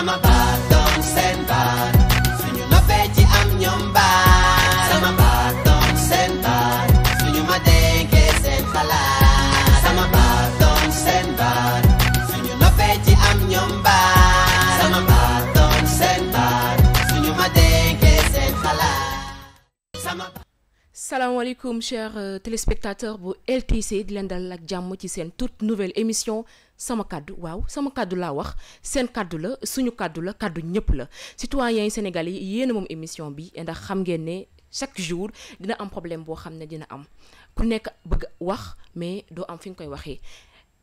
sama baat doon seen baat suñu noppee ci am ñoom baat sama baat doon seen baat suñu ma dénkee seen xalaat sama baat doon seen baat suñu noppee ci am ñoom baat sama baat doon seen baat suñu ma dénkee seen xalaat sama salaamaaleykum chers téléspectateurs bu LTC di leen dalal ak jàmm ci seen toute nouvelle émission sama kaddu waaw sama kaddu laa wax seen kaddu la suñu kaddu la kaddu ñëpp la citoyens yi sénégalais yi yéen moom émission bi ndax xam ngeen ne chaque jour dina am problème boo xam ne dina am ku nekk bëgg wax mais doo am fi nga koy waxee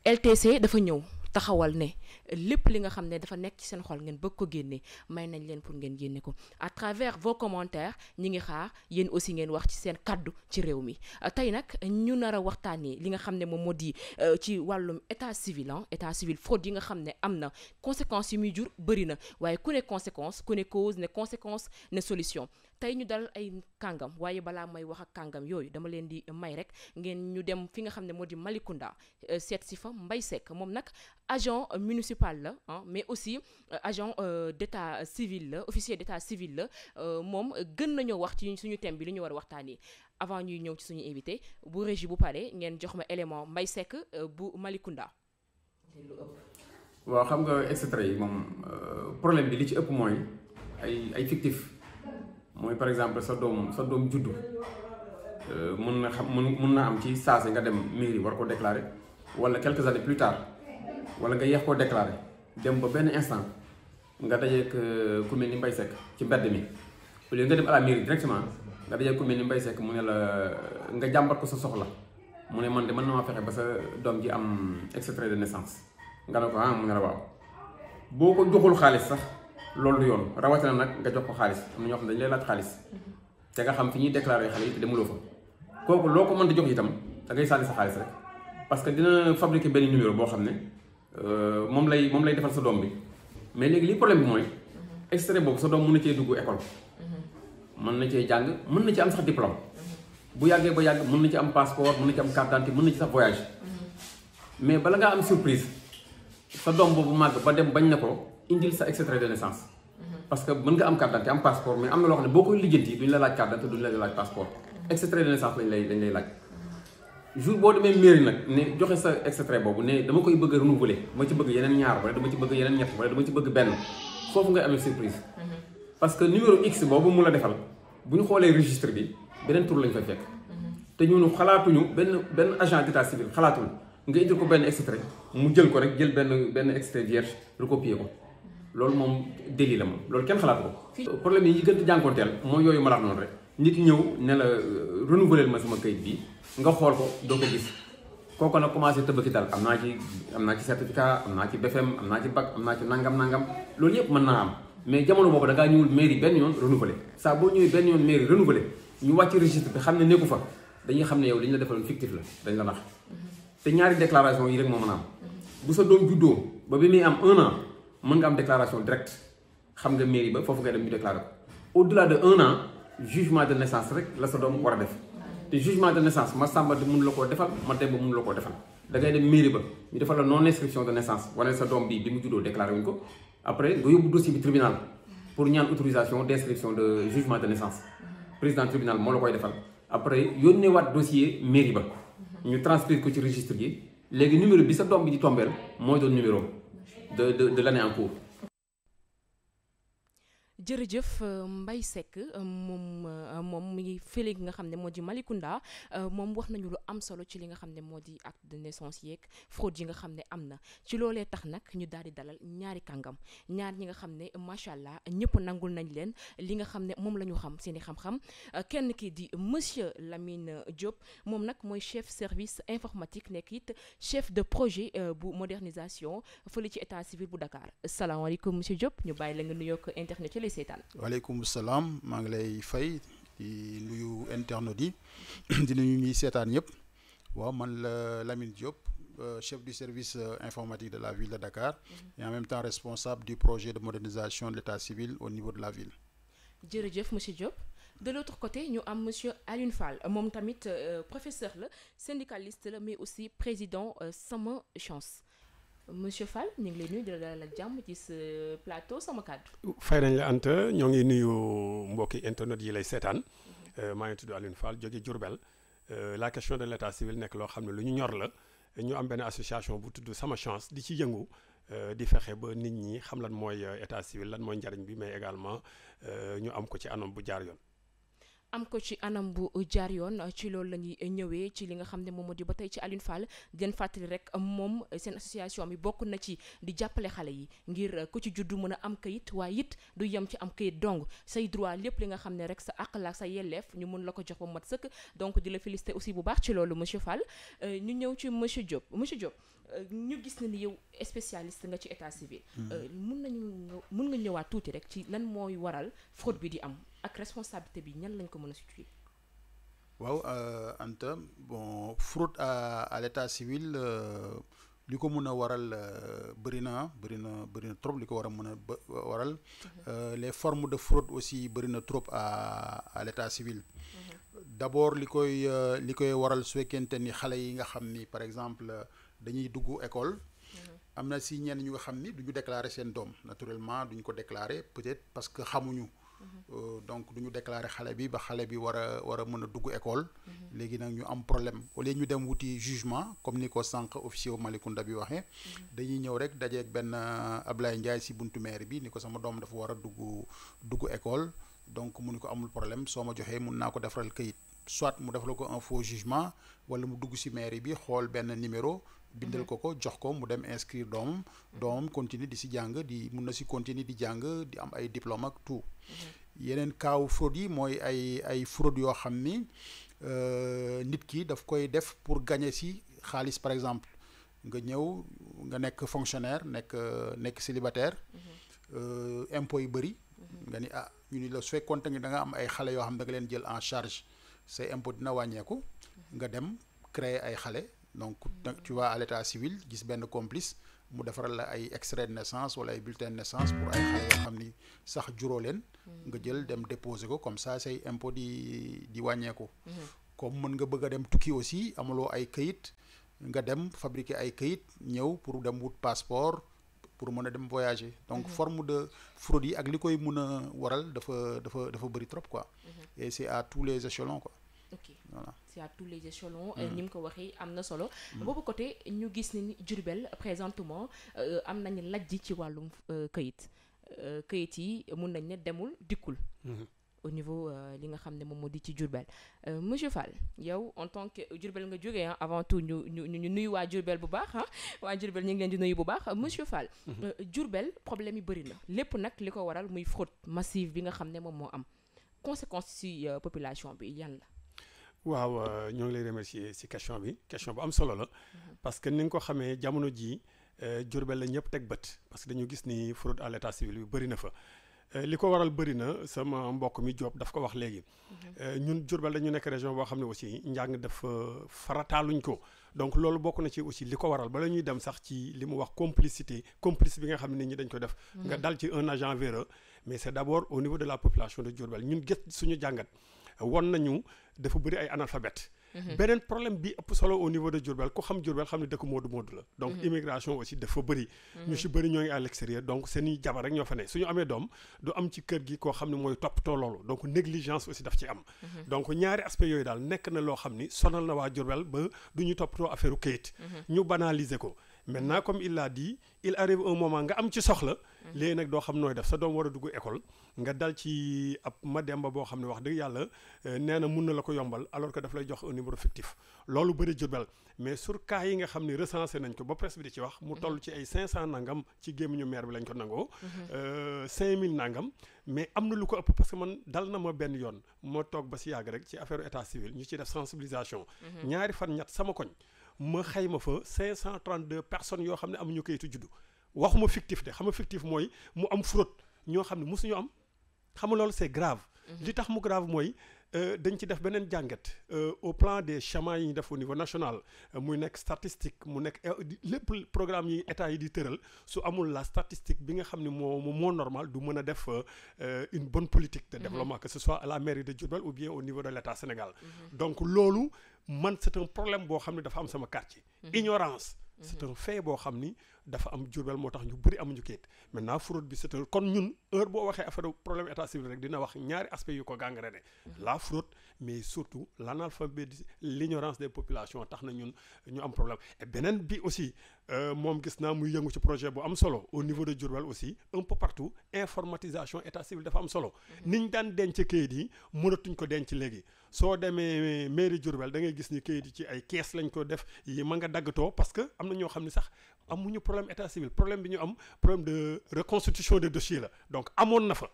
LTC dafa ñëw taxawal ne lépp li nga xam ne dafa nekk ci seen xol ngeen bëgg ko génne may nañ leen pour ngeen génne ko à travers vos commentaires ñi ngi xaar yéen aussi ngeen wax ci seen kaddu ci réew mi tey nag ñu nar a waxtaanee li nga xam ne moom moo di ci wàllum état civil fraude yi nga xam ne am na conséquences yi muy jur bëri na waaye ku ne conséquence ku ne cause ne conséquence ne solution tey ñu dal ay kàngam waaye balaa may wax ak kàngam yooyu dama leen di may rek ngeen ñu dem fi nga xam ne moo di Malicounda seet si fa Mbaye Seck moom nag agent municipal la mais aussi agent d'état civil la officier d'état civil la moom gën nañoo wax ci suñu thème bi li ñu war a waxtaanee avant ñuy ñëw ci suñu invité bu régie bu paree ngeen jox ma élément Mbaye Seck bu Malicounda. waaw xam nga extrait yi moom problème bi li ci ëpp mooy ay fictif mooy par exemple sa doom juddu mun na am ci saase nga dem mairie war ko déclarer wala quelques années plus tard wala nga yeex koo déclarer dem ba benn instant nga dajeek ku mel ni Mbaye Seck ci mbedd mi au lieu nga dem à la mairie directement nga dajeek ku mel ni Mbaye Seck mu ne la nga jàmbat ko sa soxla mu ne man de mën na maa fexe ba sa doom ji am extrait de naissance nga ne ko mu ne la waaw boo ko joxul xaalis sax loolu du yoon rawatina nag nga jox ko xaalis am na ñoo xam ne dañu lay laaj xaalis te nga xam fi ñuy déclaré xale yi te demuloo fa kooku loo ko mën di jox itam da ngay sànni sa xaalis rek parce que dina fabriquer benn numéro boo xam ne moom lay defal sa doom bi mais léegi li problème bi mooy extrait boobu sa doom mën na cee dugg école mën na cee jàng mën na ci am sax diplôme bu yàggee ba yàgg mën na ci am passeport mën na ci am carte d'identité mën na ci sax voyage mais bala ngaa am surprise sa doom boobu màgg ba dem bañ na ko indil sa extrait de naissance parce que mën nga am carte d'identité am passeport mais am na loo xam ne boo koy lijjanti duñu la laaj carte d'identité duñu la laaj passeport extrait de naissance lañ lay laaj jour boo demee mairie nag ne joxe sa extrait boobu ne dama koy bëgg a renouveler dama ci bëgg yeneen ñaar wala dama ci bëgg yeneen ñett wala dama ci bëgg benn foofu ngay amee surprise parce que numéro X boobu mu la defal bu ñu xoolee registre bi beneen tur lañ fay fekk te ñun xalaatuñu benn agent d'état civil xalaatul nga indil ko benn extrait mu jël ko rek jël benn extrait vierge recopier ko loolu moom délit la moom loolu kenn xalaatu ko. problème yi gën a jànkoonteel mooy yooyu ma la wax noonu rek nit ñëw ne la renouveler ma sama kayit bi nga xool ko doo ko gis kooku nag commencé tëbëki dal am naa ci certificat am naa ci BFM am naa ci bac am naa ci nangam loolu yëpp mën naa am mais jamono boobu da ngaa ñëwul mairie benn yoon renouveler saa boo ñëwee benn yoon mairie renouveler ñu wàcc registre bi xam ne nekku fa dañuy xam ne yow li ñu la defaloon fictif la dañ la nax te ñaari déclaration yi rek moo mën a am bu sa doom juddoo ba bi muy am 1 an mën nga am déclaration directe xam nga mairie ba foofu ngay dem ñu déclarer ko au-delà de 1 an jugement de naissance rek la sa doom war a def te jugement de naissance ma sàmba mun la koo defal ma dem ba mun la koo defal da ngay dem mairie ba ñu defal la non inscription de naissance wane sa doom bi mu juddoo déclaré wuñ ko après nga yóbbu dossier bi tribunal pour ñaan autorisation d'inscription de jugement de naissance président tribunal moo la koy defal après yónnee waat dossier mairie ba ñu transcrire ko ci registre gi léegi numéro bi sa doom bi di tombeel mooy doon numéro de l'année en cours. jërëjëf Mbaye Seck moom mi ngi fële nga xam ne moo di Malicounda moom wax nañu lu am solo ci li nga xam ne moo di acte de naissance yeeg fraude yi nga xam ne am na ci loolee tax nag ñu daal di dalal ñaari kàngam ñaar ñi nga xam ne macha allah ñëpp nangul nañ leen li nga xam ne moom la ñu xam seen i xam-xam kenn ki di monsieur Lamine Diop moom nag mooy chef service informatique nekk it chef de projet bu modernisation fële ci état civil bu Dakar salaamaaleykum monsieur Diop ñu bàyyi la nga nuyoo ko internet ci waaleykum salaam maa ngi lay fay di nuyu internautes yi di nuyu ñuy seetaan yëpp waaw man la Lamine Diop chef du service informatique de la ville de Dakar et en même temps responsable du projet de modernisation de l'état civil au niveau de la ville. jërëjëf monsieur Diop. de l'autre côté ñu am monsieur Alioune Fall moom tamit professeur la syndicaliste la mais aussi président Sama Chance monsieur Fall ñu ngi lay nuyu di la dalal ak jàmm ci sa plateau sama kàddu. fay nañ la Anta ñoo ngi nuyu mbokki internet yi lay seetaan maa ngi tudd Alioune Fall jóge Diourbel la question de l'état civil nekk loo xam ne lu ñu ñor la ñu am benn association bu tudd Sama Chance di ci yëngu di fexe ba nit ñi xam lan mooy état civil lan mooy njariñ bi mais également ñu am ko ci anam bu jaar yoon. am ko ci anam bu jaar yoon ci loolu la ñuy ñëwee ci li nga xam ne moom moo di ba tey ci Alioune Fall di leen fàttali rek moom seen association bi bokk na ci di jàppale xale yi ngir ku ci juddu mën a am kayit waaye it du yem ci am kayit dong say droit lépp li nga xam ne rek sa àq la sa yelleef ñu mën la ko jox ba mat sëkk donc di la féliciter aussi bu baax ci loolu monsieur Fall ñu ñëw ci monsieur Diop ñu gis na ni yow spécialiste nga ci état civil. mun nga ñëwaat tuuti rek ci lan mooy waral fraude bi di am ak responsabilité bi ñan lañ ko mën a situer. waaw Anta bon fraude à l'état civil li ko mën a waral bëri na trop li ko war a mën a waral les formes de fraude aussi bëri na trop à l'état civil. D'abord li koy waral su fekkente ni xale yi nga xam ni par exemple dañuy dugg école. am na si ñenn ñu nga xam ni du ñu déclarer seen doom naturellement duñ ko déclarer peut-être parce que xamuñu. Donc du ñu déclarer xale bi ba xale bi war a mën a dugg école. léegi nag ñu am problème au lieu ñu dem wuti jugement comme ni ko sànq officier Malicounda bi waxee. dañuy ñëw rek dajeeg benn Ablaye Ndiaye si buntu maire bi ni ko sama doom dafa war a dugg école donc mu ni ko amul problème soo ma joxee mun naa ko defaral këyit soit mu defal ko un faux jugement wala mu dugg si mairie bi xool benn numéro. bindal ko jox ko mu dem inscrire doomam continue di si jàng mun na si continuer di jàng di am ay diplôme ak tout. yeneen kaaw fraude yi mooy ay fraude yoo xam ni nit ki daf koy def pour gagner si xaalis par exemple nga ñëw nga nekk fonctionnaire nekk célibataire impôt yu bëri nga ni ñu ni la su fekkoon te da nga am ay xale yoo xam da nga leen jël en charge say impôt dina wàññeeku nga dem créer ay xale donc tu vas à l'état civil gis benn complice mu defaral la ay extrait de naissance wala ay bulletin de naissance pour ay xale yoo xam ni sax juróo leen nga jël dem déposer ko comme ça say impôt di wàññeeku. comme mën nga bëgg a dem tukki aussi amuloo ay këyit nga dem fabriquer ay këyit ñëw pour dem wut passeport pour mën a dem voyager donc forme de fraude yi ak li koy mën a waral dafa bëri trop quoi. Et c'est à tous les échelons quoi. ok voilà. C'est à tous les échelons. ni mu ko waxee am na solo. boobu côté ñu gis ni Diourbel présentement am nañu lajj ci wàllum këyit yi mun nañ ne demul dikkul. au niveau li nga xam ne moom moo di ci Diourbel monsieur Fall yow en tant que Diourbel nga jógee avant tout ñu nuyu waa Diourbel bu baax waa Diourbel ñu ngi leen di nuyu bu baax monsieur Fall. Diourbel problème yi bëri na lépp nag li ko waral muy fraude massive bi nga xam ne moom moo am conséquence ci population bi yan la. waaw ñoo ngi lay remercier ci question bu am solo la parce que ni nga ko xamee jamono jii Diourbel la ñëpp teg bët parce que dañu gis ni fraude à l'état civil bi bëri na fa li ko waral bëri na sama mbokk mi Diop daf ko wax léegi ñun Diourbel dañu nekk région boo xam ne aussi njàng dafa farataaluñ ko donc loolu bokk na ci aussi li ko waral bala ñuy dem sax ci li mu wax complice bi nga xam ne nit ñi dañ ko def nga dal ci un agent véreux mais c'est d'abord au niveau de la population de Diourbel ñun gës suñu jàngat won nañu dafa bëri ay analphabètes. beneen problème bi ëpp solo au niveau de Diourbel ku xam Diourbel xam ne dëkk moodu la donc immigration aussi dafa bëri ñu si bëri ñoo ngi à l'extérieur donc seeni jabar rek ñoo fa ne suñu amee doom du am ci kër gi koo xam ne mooy toppatoo loolu donc négligence aussi daf ci am donc ñaari aspect yooyu daal nekk na loo xam ni sonal na waa Diourbel ba du ñu toppatoo affaire u këyit ñu banaliser ko maintenant comme il l'a dit il arrive un moment nga am ci soxla léegi nag doo xam nooy def sa doom war a dugg école nga dal ci ab Mademba boo xam ne wax dëgg yàlla nee na mun na la ko yombal alors que daf lay jox un numéro fictif loolu bëri Diourbel mais sur cas yi nga xam ne recensé nañ ko ba presse bi di ci wax mu toll ci ay 500 nangam ci gémmiñu maire bi lañ ko nangoo 5000 nangam mais am na lu ko ëpp parce que man dal na ma benn yoon moo toog ba si yàgg rek ci affaire état civil ñu ci def sensibilisation ñaari fan ñett sama koñ ma xayma fa 532 personnes yoo xam ne amuñu kayitu juddu waxuma fictif de xam nga fictif mooy mu am fraude ñoo xam ne mosuñu am xam nga loolu c'est grave. li tax mu grave mooy dañ ci def beneen jàngat au plan des schémas yi ñu def au niveau national muy nekk statistique mu nekk lépp programme yi état yi di tëral su amul la statistique bi nga xam ne moo normal du mën a def une bonne politique de développement que ce soit à la mairie de Diourbel ou bien au niveau de l'état Sénégal donc loolu man c'est un problème boo xam ne dafa am sama quartier ignorance c'est un fait boo xam ni dafa am Diourbel moo tax ñu bëri amuñu kayit maintenant fraude bi c'est kon ñun heure boo waxee affaire problème état civil rek dina wax ñaari aspect yu ko gangréné la fraude mais surtout l'analphabétisme l'ignorance des populations tax na ñun ñu am problème et beneen bi aussi moom gis naa muy yëngu ci projet bu am solo au niveau de Diourbel aussi un peu partout informatisation état civil dafa am solo niñ daan denc kayit yi mënatuñ ko denc léegi soo demee mairie Diourbel da ngay gis ni kayit yi ci ay kees lañ ko def yi ma nga daggatoo parce que am na ñoo xam ne sax amuñu problème état civil problème bi ñu am problème de reconstitution des dossiers la donc amoon na fa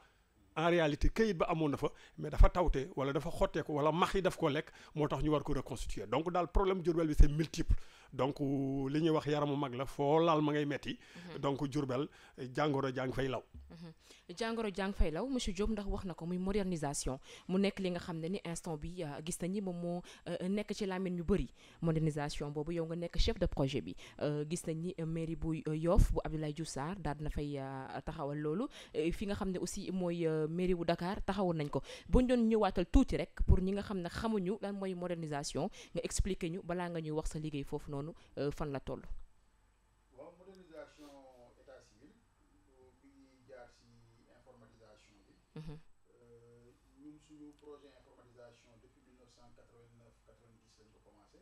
en réalité kayit ba amoon na fa mais dafa tawte wala dafa xotteeku wala max yi daf ko lekk moo tax ñu war ko reconstituer donc daal problème Diourbel bi c'est multiple donc li ñuy wax yaramu mag la foo laal ma ngay metti donc Diourbel jàngoro jàng fay law jàngoro jàng fay law monsieur Diop ndax wax na ko muy modernisation mu nekk li nga xam ne ni instant bi gis nañu moom moo nekk ci lamine ñu bëri modernisation boobu yow nga nekk chef de projet bi gis nañ ni mairie bu Yoff bu Abdoulaye Diouf Sarr daal na fay taxawal loolu fi nga xam ne aussi mooy mairie bu Dakar taxawoon nañ ko bu ñu doon ñëwaatal tuuti rek pour ñi nga xam ne xamuñu lan mooy modernisation nga expliquer ñu balaa nga ñuy wax sa liggéey foofu noonu fan la toll. waaw modernisation état civil bi jaar ci informatisation bi. ñun suñu projet informatisation depuis 1989-90 lañ ko commencé.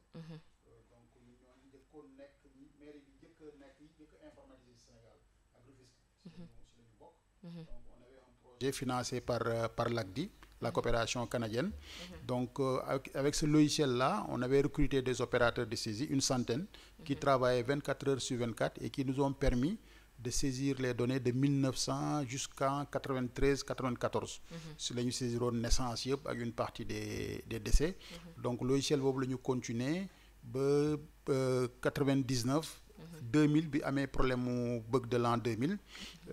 donc ñun ñoo njëkkoon nekk mairie bi njëkk a informatiser Sénégal ak Rufisque. si lañu bokk. donc on avait un projet financé par l'ACDI, la coopération canadienne. Donc avec ce logiciel-là, on avait recruté des opérateurs de saisie, une centaine, qui travaillaient 24 heures sur 24 et qui nous ont permis de saisir les données de 1900 jusqu'en 93-94. Si la ñu saisiroon naissance yëpp ak une partie des décès. Donc logiciel boobu la ñu continuer ba 99. 2000 bi amee problème mu bug de l'an 2000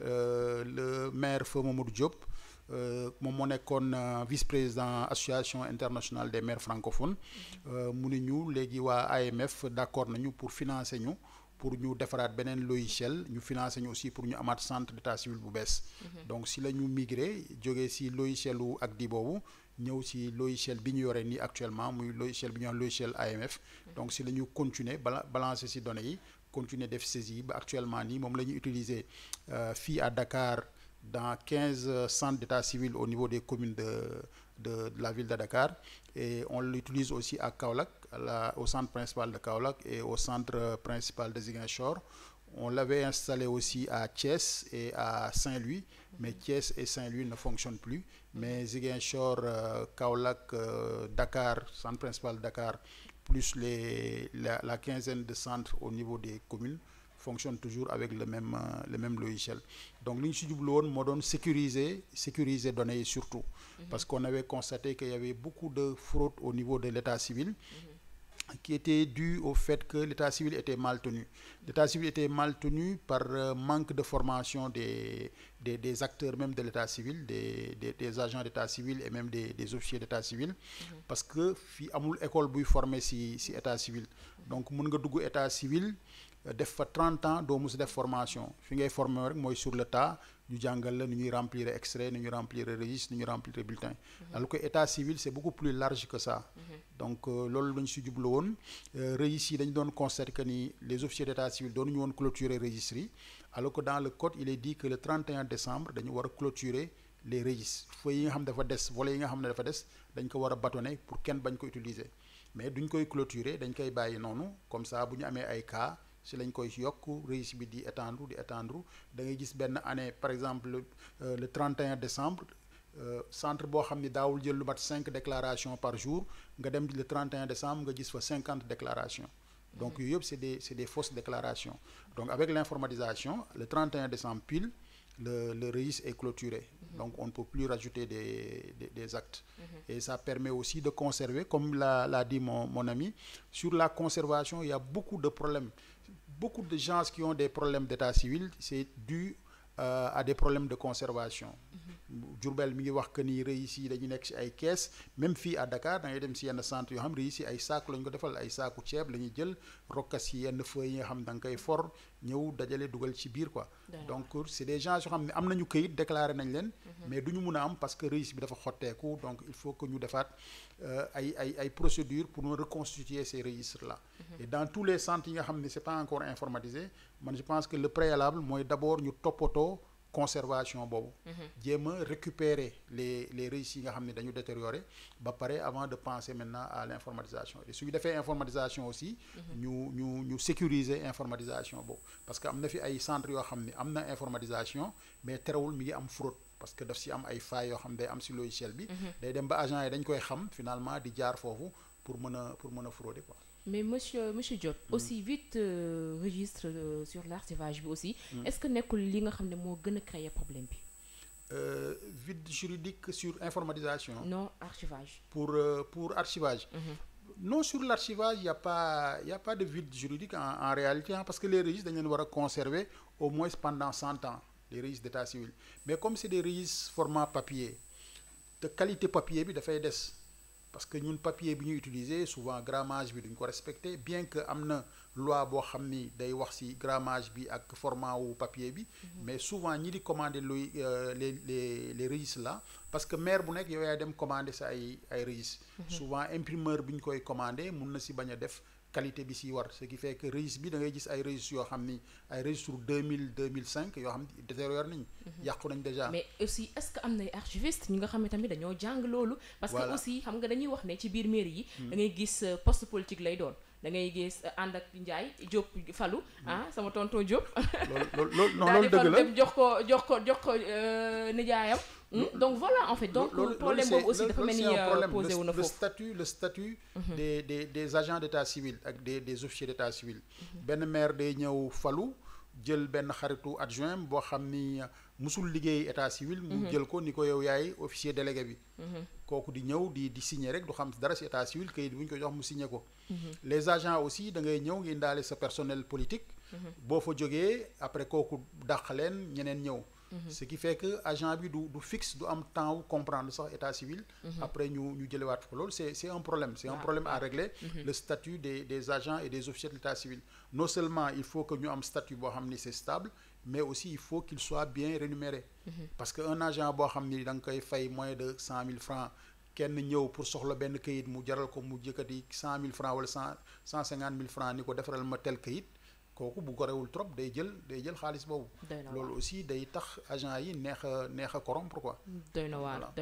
le maire Feu Mamadou Diop moom moo nekkoon vice-président association internationale des maires francophones mu ne ñu léegi waa AMF d'accord nañu pour financer ñu pour ñu defaraat beneen logiciel ñu financer ñu aussi pour ñu amaat centre d'état civil bu bees. Donc si la ñu migré jógee si logiciel u ACDI boobu ñëw si logiciel bi ñu yore nii actuellement muy logiciel bi ñu wax logiciel AMF. Donc si la ñu continuer balancer si données yi continuer def saisie ba actuellement nii moom la ñuy utiliser fii à Dakar dans 15 centres d'état civil au niveau des communes de la ville de Dakar et on l'utilise aussi à Kaolack au centre principal de Kaolack et au centre principal de Ziguinchor. On l'avait installé aussi à Thiès et à Saint-Louis, mais Thiès et Saint-Louis ne fonctionnent plus. Mais Ziguinchor, Kaolack, Dakar, centre principal de Dakar, plus la quinzaine de centres au niveau des communes fonctionnent toujours avec le même logiciel. Donc li ñu si jublu woon moo doon sécuriser données yi surtout. Parce qu'on avait constaté qu'il y avait beaucoup de fraude au niveau de l'état civil. Qui était dû au fait que l'état civil était mal tenu. L'état civil était mal tenu par manque de formation des acteurs même de l'état civil, des agents d'état civil et même des officiers d'état civil. Parce que fii amul école buy former si état civil. Donc mën nga dugg état civil def fa 30 ans doo mus def formation fi ngay former rek mooy sur le tas ñu jàngal la nu ñuy remplir extrait nu ñuy remplir registre nu ñuy remplir bulletin. Alors que état civil c'est beaucoup plus large que ça. Donc loolu lañu si jublu woon registres yi dañu doon constater que ni les officiers d'état civil doonuñu woon clôturer registres yi alors que dans le code il est dit que le 31 décembre dañu war a clôturer les registres feuilles yi nga xam dafa des volets yi nga xam ne dafa des dañ ko war a bâtonner pour kenn bañ ko utiliser mais duñ koy clôturer dañ koy bàyyi noonu comme ça bu ñu amee ay cas si lañ koy yokk registre bi di étendre da ngay gis benn année par exemple le 31 décembre centre boo xam ni daawul jël lu mat 5 déclarations par jour nga dem le 31 décembre nga gis fa 50 déclarations donc yooyu yëpp c'est des fausses déclarations donc avec l'informatisation le 31 décembre pile le registre est clôturé donc on ne peut plus rajouter des actes et ça permet aussi de conserver comme l'a dit mon ami sur la conservation il y a beaucoup de problèmes beaucoup de gens qui ont des problèmes d'état civil c'est dû à des problèmes de conservation Diourbel mi ngi wax que ni registres yi dañu nekk ci ay caisse même fii à Dakar da ngay dem ci yenn centre yoo xam registres yi ay saaku lañ ko defal ay saaku ceeb la ñuy jël rokkas ci yenn feuilles yi nga xam da nga koy for ñëw dajale dugal ci biir quoi. donc c'est des gens yoo xam ne am nañu këyit déclaré nañ leen. mais du ñu mun a am parce que registre bi dafa xotteeku donc il faut que ñu defaat ay procédures pour nous reconstituer ces registres là. et dans tous les centres yi nga xam ne c'est pas encore informatisé man je pense que le préalable mooy d'abord ñu toppatoo conservation boobu. jéem a récupérer les registres yi nga xam ne dañu détérioré ba pare avant de penser maintenant à l'informatisation et su ñu defee informatisation aussi. ñu sécuriser informatisation boobu parce que am na fi ay centres yoo xam ne am na informatisation mais terewul mi ngi am fraude parce que daf si am ay failles yoo xam ne day am si logiciel bi. day dem ba agent yi dañ koy xam finalement di jaar foofu pour mën a frauder quoi. mais monsieur Diop aussi vite registre sur l'archivage bi aussi est-ce que nekkul li nga xam ne moo gën a créer problème bi vide juridique sur informatisation non archivage pour archivage non sur l'archivage il y a pas de vide juridique en réalité parce que les registres dañ leen war a conserver au moins pendant 100 ans les registres d'état civil mais comme c'est des registres format papier te qualité papier bi dafay des parce que ñun papier bi ñuy utiliser souvent grammage bi duñ ko respecter bien que am na loi boo xam ni day wax ci grammage bi ak format wu papier bi mais souvent ñi di commander luy les registres là parce que maire bu nekk yow yaay dem commander sa ay registres souvent imprimeur bi ñu koy commander mun na ci bañ a def qualité bi ci war ce qui fait que registre bi da ngay gis ay registres yoo xam ni ay registres 2005 yoo xam ni détérioré nañ yàqu nañ déjà. mais aussi est-ce que am na ay archivistes ñi nga xam ne tamit dañoo jàng loolu. parce que aussi xam nga dañuy wax ne ci biir mairie yi. da ngay gis poste politique lay doon. da ngay gis ànd ak Ndiaye Diop Fallou sama tonton Diop. loolu dëgg la dem jox ko nijaayam. donc voilà en fait donc problème boobu aussi dafa mel ni posé wu na foofu le statut des agents d'état civil ak des officiers d'état civil benn maire day ñëw falu jël benn xaritu adjoint boo xam ni musul liggéey état civil mu jël ko ni ko yow yaay officier délégué bi kooku di ñëw di signer rek du xam dara ci état civil kayit bu ñu ko jox mu signer ko les agents aussi da ngay ñëw ngi indaale sa personnel politique boo fa jógee après kooku dàq leen ñeneen ñëw ce qui fait que agent bi du fixe du am temps wu comprendre sax état civil après ñu jëlewaat ko loolu c'est un problème à régler le statut des agents et des officiers de l'état civil non seulement il faut que ñu am statut boo xam ni c'est stable mais aussi il faut qu'il soit bien rémunéré parce que un agent boo xam ni da nga koy fay moins de 100 000 francs kenn ñëw pour soxla benn kayit mu jaral ko mu jëkkati 100 000 francs wala 150 000 francs ni ko defaral ma tel kayit kooku bu gorewul trop day jël xaalis boobu loolu aussi day tax agent yi neex a corrompre quoi doy na waar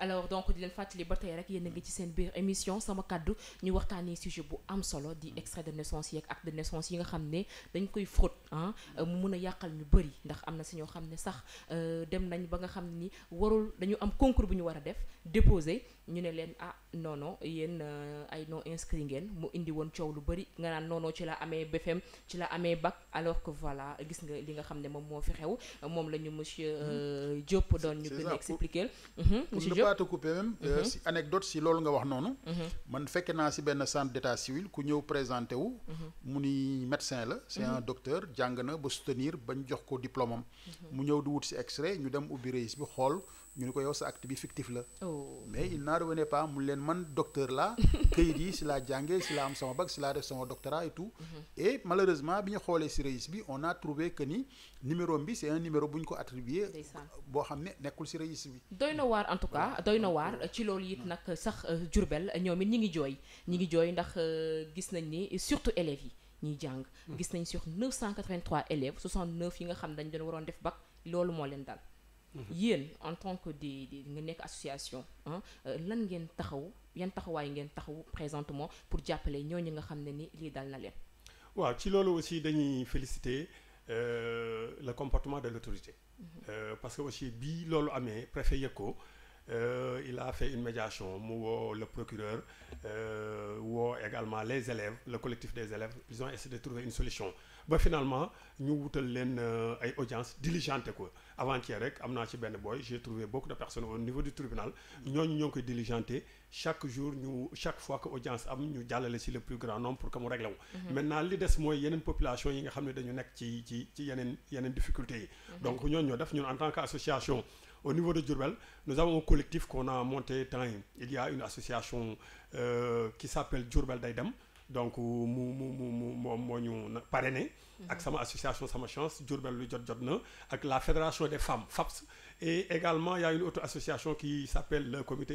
alors donc di leen fàttali ba tey rek yéen a ngi ci seen biir émission sama kaddu ñu waxtaanee sujet bu am solo di extrait de naissance yi ak acte de naissance yi nga xam ne dañ koy fraude mu mun a yàqal ñu bëri ndax am na si ñoo xam ne sax dem nañ ba nga xam ni warul dañu am concours bu ñu war a def déposer ñu ne leen non yéen ay non inscrit ngeen mu indi woon coow lu bëri nga naan non ci la amee BFM ci la amee bac alors que voilà gis nga li nga xam ne moom moo fi xew moom la ñu monsieur Diop doon ñu gën a expliquer monsieur Diop pour ne pas te couper même si anecdote si loolu nga wax noonu man fekke naa si benn centre d'état civil ku ñëw présenté wu mu ni médecin la c'est un docteur jàng na ba soutenir bañ jox ko diplôme am mu ñëw di wut si extrait ñu dem ubbi registre bi xool ñu ni ko yow sa acte bi fictif la mais il n'en revenait pas mu leen man docteur la këyit yi si laa jàngee si laa am sama bac si laa def sama doctorat et tout et malheureusement bi ñu xoolee si registre bi on a trouvé que ni numéro bi c'est un numéro bu ñu ko attribué boo xam ne nekkul si registre bi doy na waar en tout cas doy na waar ci loolu it nag sax Diourbel ñoom it ñi ngi jooy ndax gis nañ ni surtout élèves yi ñuy jàng gis nañ sur 983 élèves 69 yi nga xam dañ doon waroon def bac loolu moo leen dal yéen en tant que di nga nekk association lan ngeen yan taxawaay ngeen taxaw présentement pour jàppale ñooñu nga xam ne ni lii dal na leen waaw ci loolu aussi dañuy féliciter le comportement de l'autorité parce que aussi bii loolu amee préfet yëg ko il a fait une médiation mu woo le procureur woo également les élèves le collectif des élèves ils ont essayé de trouver une solution ba finalement ñu wutal leen ay audience diligenté ko avant-hier rek am naa ci benn boy j'ai trouvé beaucoup de personnes au niveau du tribunal ñooñu ñoo ngi koy diligenté chaque fois que audience am ñu jàllale ci le plus grand nombre pour que mu réglé wu maintenant li des mooy yeneen population yi nga xam ne dañu nekk ci yeneen difficultés yi donc ñooñu ñoo def ñun en tant qu'association Au niveau de Diourbel, nous avons un collectif qu'on a monté temps yi. Il y a une association qui s'appelle Diourbel Day Dem. Donc moo ñu parrainé ak sama association Sama Chance Diourbel lu jot na ak la fédération des femmes FAPS. Et également il y a une autre association qui s'appelle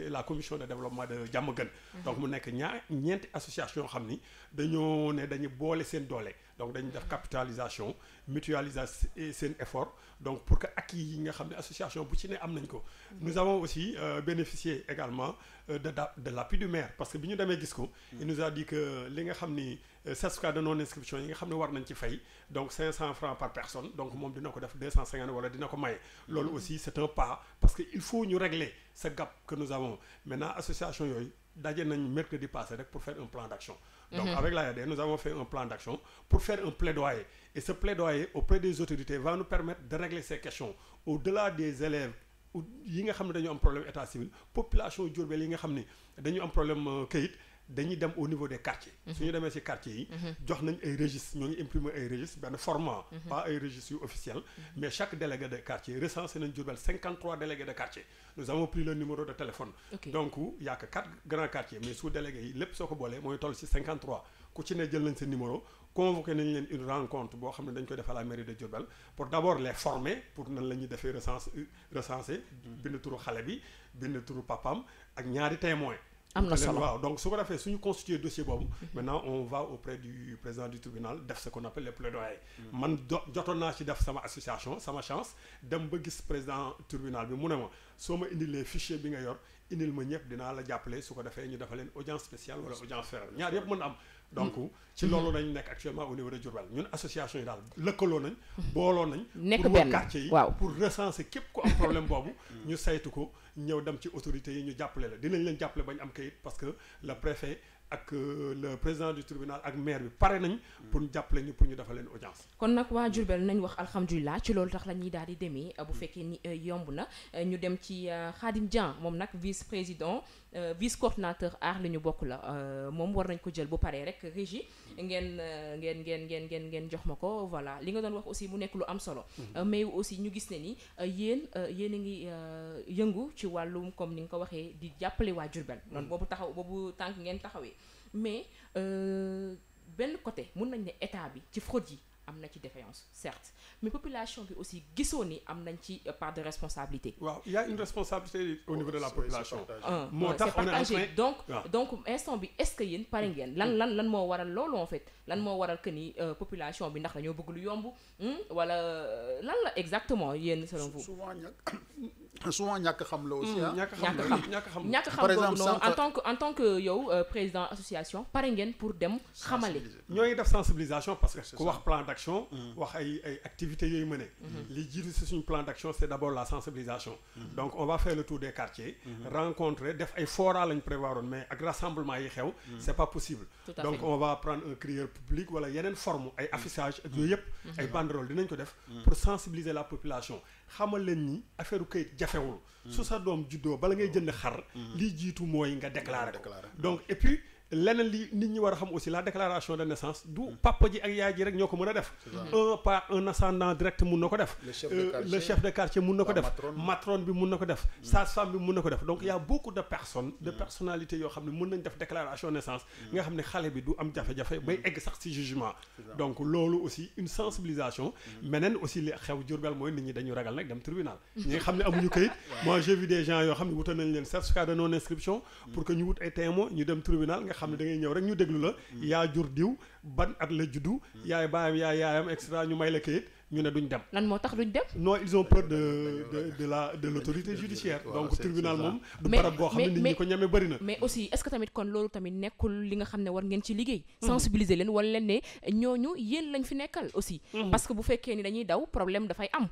la commission de développement de Diamaguène. Donc mu nekk ñeenti association yoo xam ni dañoo ne dañu boole seen doole. Donc dañu def capitalisation mutualiser seen effort donc pour que acquis yi nga xam ne association bu ci ne am nañ ko. Nous avons aussi bénéficié également de l'appui du maire parce que bi ñu demee gis ko. Il nous a dit que li nga xam ni certificat de non inscription yi nga xam ne war nañ ci fay donc 500 francs par personne donc moom dina ko def 250 wala dina ko maye. Loolu aussi c'est un pas parce que il faut ñu régler ce gap que nous avons maintenant association yooyu daje nañ mercredi passé rek pour faire un plan d'action. Donc avec l'ARD nous avons fait un plan d'action pour faire un plaidoyer et ce plaidoyer auprès des autorités va nous permettre de régler ces questions au-delà des élèves yi nga xam ne dañu am problème état civil population Diourbel yi nga xam ne dañu am problème këyit dañuy dem au niveau des quartiers. su ñu demee ci quartiers yi. jox nañ ay registres ñoo ngi imprimer ay registres benn format. pas ay registres yu officiels. mais chaque délégué de quartier recensé nañ Diourbel 53 délégués de quartier. Nous avons pris le numéro de téléphone. Okay. Donc il y a que 4 grands quartiers mais sous délégués yi lépp soo ko boolee mooy toll ci 53 ku ci ne jël nañ sa numéro convoqué nañ leen une rencontre boo xam ne dañ koy def à la mairie de Diourbel pour d'abord les former pour nan la ñuy defee recenser bind turu xale bi bind turu papam ak ñaari témoins. am na solo waaw donc su ko defee suñu constituer dossier boobu. maintenant on va auprès du président du tribunal def ce qu'on appelle les plaidoyers. man jotoon naa ci def sama association Sama Chance dem ba gis président tribunal bi mu ne ma soo ma indilee fichier bi nga yor indil ma ñëpp dinaa la jàppale su ko defee ñu defal leen audience spéciale wala audience fédérale ñaar yëpp mën na am. donc ci loolu nañ nekk actuellement au niveau de Diourbel ñun association yi daal lëkkaloo nañ. booloo nañ. nekk benn quartier yi pour recenser képp ku am problème boobu. ñu saytu ko ñëw dem ci autorités yi ñu jàppale la dinañ leen jàppale ba ñu am kayit parce que le préfet ak le président du tribunal ak maire bi pare nañ. pour ñu jàppale ñu pour ñu defal leen audience. kon nag waa Diourbel nañ wax alhamdulilah ci loolu tax la ñuy daal di demee bu fekkee ni yomb na ñu dem ci Khadim Dieng moom nag vice président vice coordinateur aar li ñu bokk la moom war nañ ko jël bu paree rek régie ngeen jox ma ko voilà li nga doon wax aussi mu nekk lu am solo. mais aussi ñu gis ne ni yéen a ngi yëngu ci wàllum comme ni nga ko waxee di jàppale waa Diourbel. noonu boobu tànk ngeen taxawee. mais benn côté mun nañ ne état bi ci fraude yi am na ci défaillance certes mais population bi aussi gisoo ni am nañ ci part de responsabilité. waaw il y a une responsabilité au niveau de la population. moo tax on est partagé donc instant bi est-ce que yéen pare ngeen lan moo waral loolu en fait lan moo waral que ni population bi ndax dañoo bëgg lu yomb wala lan la exactement yéen selon vous. souvent ñàkk xam la aussi. ñàkk xam boobu noonu en tant que yow président association pare ngeen pour dem xamale. ñooy def sensibilisation parce que ku wax plan d'action. wax ay activités yooyu mëne. li jiitu ci suñu plan d'action c'est d'abord la sensibilisation. donc on va faire le tour des quartiers. rencontrer def ay fora lañ prévoir woon mais ak rassemblement yi xew. c'est pas possible. donc on va prendre un crieur public wala yeneen forme ay affichage ak yooyu yëpp. ay banderole dinañ ko def. pour sensibiliser la population. xamal leen ni affaire u kayit jafewul su sa doom juddoo bala ngay jënd xar lii jiitu mooy nga déclarer ko donc et puis leneen li nit ñi war a xam aussi la déclaration de naissance du papa ji ak yaay ji rek ñoo ko mën a def un ascendant direct mun na ko def le chef de quartier mun na ko def matrone bi mun na ko def sage-femme bi mun na ko def donc il y a beaucoup de personnes de personnalités yoo xam ne mun nañ def déclaration de naissance nga xam ne xale bi du am jafe-jafe bay egg sax ci jugement donc loolu aussi une sensibilisation meneen aussi li xew Diourbel mooy nit ñi dañu ragal nag dem tribunal ñi nga xam ne amuñu këyit moi j'ai vu des gens yoo xam ne wutal nañ leen certificat de non inscription pour que ñu wut ay témoins ñu dem tribunal nga xam ne da ngay ñëw rek ñu déglu la yaa jur diw ban at la juddu yaay baayam yaayam et cetera ñu may la këyit ñu ne duñ dem. lan moo tax duñ dem. non ils ont peur de l'autorité judiciaire. donc tribunal moom du barab boo xam ne nit ñi ko ñeme bëri na. mais aussi est-ce que tamit kon loolu tamit nekkul li nga xam ne war ngeen ci liggéey. sensibiliser leen wala leen ne ñooñu yéen lañ fi nekkal aussi. parce que bu fekkee ni dañuy daw problème dafay am.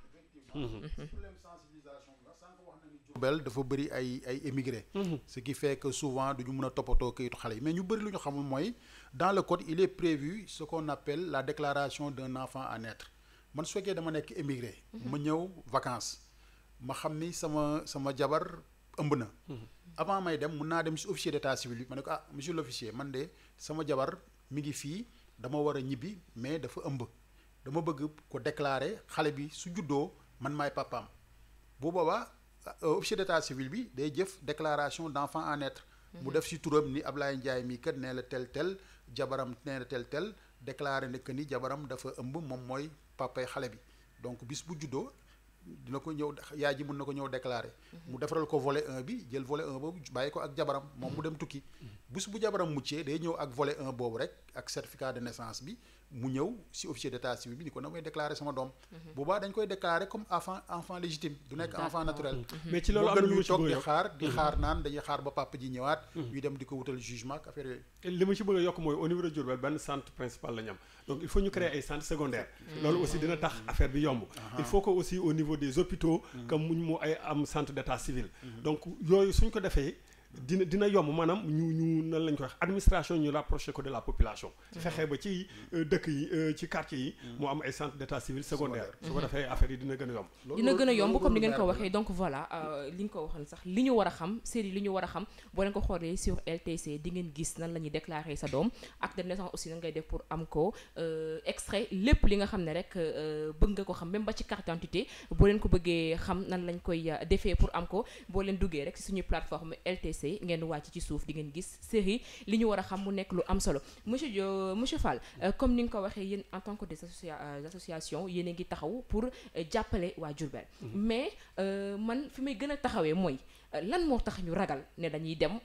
Diourbel dafa bëri ay émigrés. Ce qui fait que souvent duñu mën a toppatoo kayitu xale yi mais ñu bëri lu ñu xamul mooy dans le code il est prévu ce qu'on appelle la déclaration d'un enfant à naître man su fekkee dama nekk émigré. ma ñëw vacances ma xam ni sama jabar ëmb na. avant may dem mun naa dem si officier d'état civil bi ma ne ko monsieur l'officier man de sama jabar mi ngi fii dama war a ñibbi mais dafa ëmb dama bëgg ko déclarer xale bi su juddoo man maay papaam bu boobaa officier d'état civil bi day jëf déclaration d'enfant à naître. mu def ci turam ni Ablaye Ndiaye mii kat nee la tel jabaram nee na tel déclaré ne que ni jabaram dafa ëmb moom mooy papay xale bi donc bis bu juddoo dina ko ñëw yaay ji mën na ko ñëw déclaré. mu defaral ko volet 1 bi jël volet 1 boobu bàyyi ko ak jabaram moom mu dem tukki. bis bu jabaram muccee day ñëw ak volet 1 boobu rek ak certificat de naissance bi mu ñëw si officier d'état civil bi ni ko na may déclaré sama doom. boobaa dañ koy déclaré comme enfant légitime du nekk enfant naturel. mais ci loolu am na lu ñuy toog di xaar naan dañuy xaar ba papa ji ñëwaat. ñuy dem di ko wutal jugement ak affaire yooyu. li ma ci bëgg a yokk mooy au niveau de Diourbel benn centre principal la ñu am donc il faut ñu créer ay centres secondaires. loolu aussi dina tax affaire bi yomb. il faut que aussi au niveau des hôpitaux. comme mu ay am centre d'état civil. donc yooyu suñ ko defee. dina yomb maanaam ñu nan lañ koy wax administration ñu rapproché ko de la population. fexe ba ci dëkk yi ci quartier yi. mu am ay centre d'état civil secondaire. su ko defee affaire yi dina gën a yomb. dina gën a yomb comme ni ngeen ko waxee donc voilà li nga ko waxoon sax li ñu war a xam série li ñu war a xam boo leen ko xoolee sur LTC di ngeen gis nan la ñuy déclarer sa doom acte de naissance aussi nan ngay def pour am ko extrait lépp li nga xam ne rek bëgg nga ko xam même ba ci carte d'identité boo leen ko bëggee xam nan lañ koy defee pour am ko boo leen duggee rek ci suñu plateforme LTC. ngeen wàcc ci suuf di ngeen gis série li ñu war a xam mu nekk lu am solo monsieur Fall comme ni nga ko waxee yéen en tant que des associations yéen a ngi taxaw pour jàppale waa Diourbel mais man fi may gën a taxawee mooy lan moo tax ñu ragal ne dañuy dem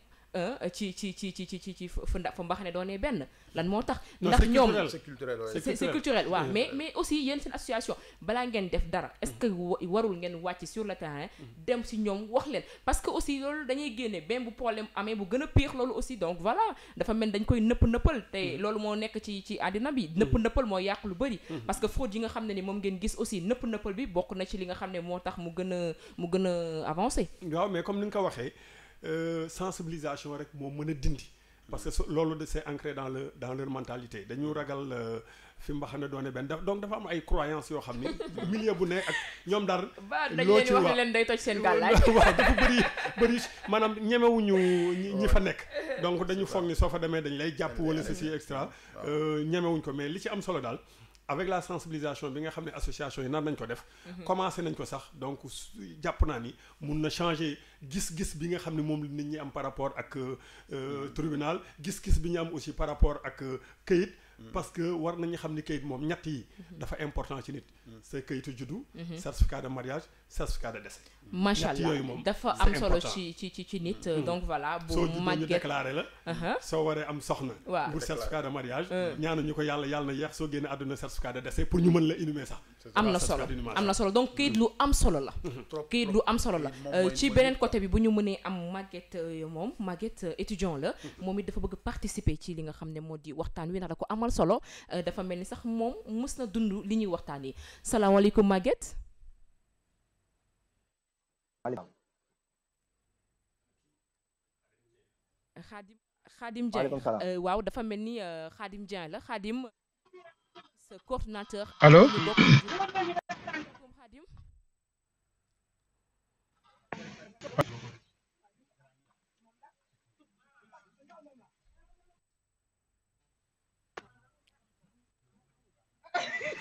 ci fa mbax ne doonee benn lan moo tax ndax ñoom c'est culturel waaw mais aussi yéen seen association balaa ngeen def dara est-ce que warul ngeen wàcc sur le terrain dem si ñoom wax leen parce que aussi loolu dañuy génne benn bu problème amee bu gën a pire loolu aussi donc voilà dafa mel dañ koy nëppal te loolu moo nekk ci àddina bi nëppal moo yàq lu bëri parce que fraude yi nga xam ne ni moom ngeen gis aussi nëppal bi bokk na ci li nga xam ne moo tax mu gën a avancé waaw mais comme ni nga ko waxee sensibilisation rek moo mën a dindi parce que loolu de c'est ancré dans leur mentalité dañu ragal fi mbaxana doone benn donc dafa am ay croyances yoo xam ni milieu bu ne ak ñoom daal loo ci wax leen day toj seen gàllaay waaw dafa bëri maanaam ñemewuñu ñi fa nekk donc dañu foog ni soo fa demee dañ lay jàpp wala ceci extra ñemewuñ ko mais li ci am solo daal avec la sensibilisation bi nga xam ne association yi nar nañ ko def commencé nañ ko sax donc jàpp naa ni mun na changer gis-gis bi nga xam ne moom nit ñi am par rapport ak tribunal gis-gis bi ñu am aussi par rapport ak këyit parce que war nañu xam ni këyit moom ñett yi dafa important ci nit c'est këyitu juddu certificat de mariage certificat de décès macha allah dafa am solo ci nit donc voilà bu màggee ñu déclaré la soo waree am soxna bu certificat de mariage ñaanuñu ko yàlla na yeex soo génne àdduna certificat de décès pour ñu mën la inhumer sax am na solo donc këyit lu am solo la këyit lu am solo la ci beneen côté bi bu ñu mënee am Maguette étudiant la moom it dafa bëgg participer ci li nga xam ne moo di waxtaan wi ndax da ko amal solo dafa mel ni sax moom mës na dund li ñuy waxtaanee salaamaaleykum Maguette. Khadim Dieng waaw dafa mel ni Khadim Dieng la Khadim sa coordinateur. allo Khadim.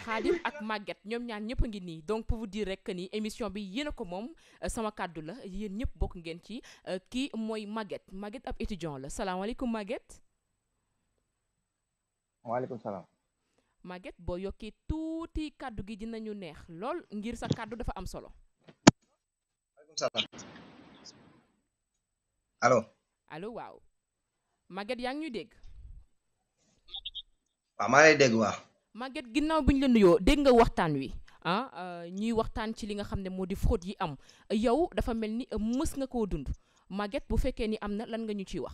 Khadim ak Maguette ñoom ñaan ñëpp a ngi nii donc pour vous dire rek que ni émission bi yéen a ko moom sama kàddu la yéen ñëpp bokk ngeen ci kii mooy Maguette ab étudiant la salaamaaleykum Maguette. waaleykum salaam. Maguette boo yokkee tuuti kàddu gi dinañu neex lool ngir sa kàddu dafa am solo. waaleykum salaam. allo. allo waaw. Maguette yaa ngi ñuy dégg. waaw maa lay dégg waaw. Maguette ginnaaw bi ñu la nuyoo dégg nga waxtaan wi ñuy waxtaan ci li nga xam ne moo di fraude yi am yow dafa mel ni mës nga koo dund Maguette bu fekkee ni am na lan nga ñu ciy wax.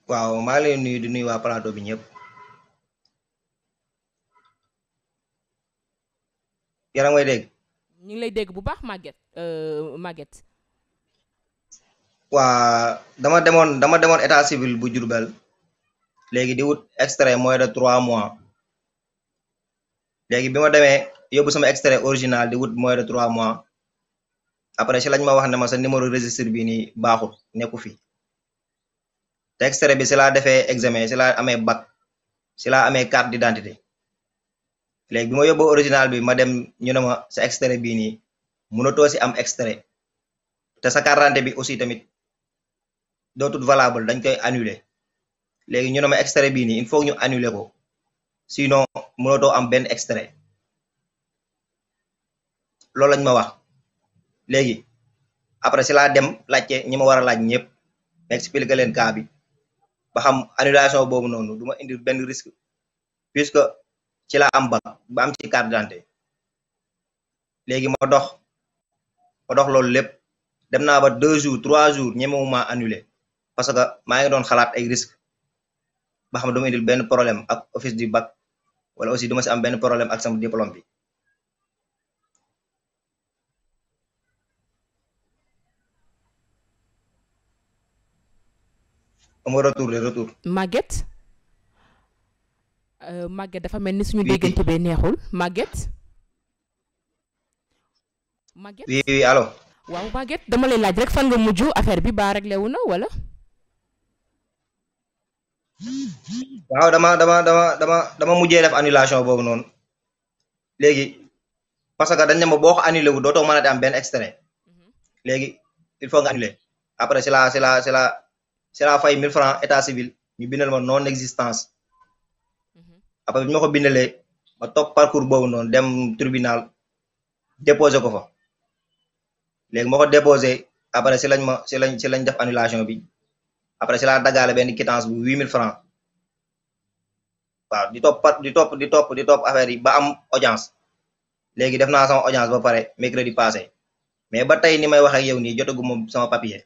waaw maa lay nuyu di nuyu waa plateau bi ñëpp. yéen a ngi may dégg. ñu ngi lay dégg bu baax Maguette. waa dama demoon état civil bu Diourbel. léegi di wut extrait moins de 3 mois léegi bi ma demee yóbbu sama extrait original di wut moins de 3 mois après si lañ ma wax ne ma sa numéro registre bi nii baaxul nekku fi te extrait bi si laa defee examen si laa amee bac si laa amee carte d'identité léegi bi ma yóbbu original bi ma dem ñu ne ma sa extrait bii nii mënatoo si am extrait te sa carte d'identité bi aussi tamit dootul valable dañ koy annuler léegi ñu ne ma extrait bii nii il faut ñu annuler ko sinon mënatoo am benn extrait loolu lañ ma wax léegi après si laa dem laajte ñi ma war a laaj ñëpp ma expliqué leen cas bi ba xam annulation boobu noonu du ma indi benn risque puisque ci la am ba am ci carte d'identité léegi ma dox loolu lépp dem naa ba 2 jours 3 jours ñemewuma annulé parce que maa ngi doon xalaat ay risque ba xam duma indil benn problème ak office du bac wala aussi duma si am benn problème ak sama diplôme bi. ama retour Maguette dafa mel ni suñu déggante bee neexul Maguette oui allo waaw Maguette dama lay laaj rek fan nga mujj affaire bi ba réglé wu na wala waaw dama mujjee def annulation boobu noonu léegi parce que dañ ne ma boo ko annulé wu dootoo mën a am benn extrait léegi il faut nga annulé après c'est la fay 1000 francs état civil ñu bindal ma non existence après bi ñu ma ko bindalee ma topp parcours boobu noonu dem tribunal déposé ko fa léegi ma ko déposé après si lañ def annulation bi après si laa daggaale benn quittance bu 8000 francs waaw di topp affaire yi ba am audience léegi def naa sama audience ba pare mercredi passé mais ba tey ni may wax ak yow nii jotaguma sama papier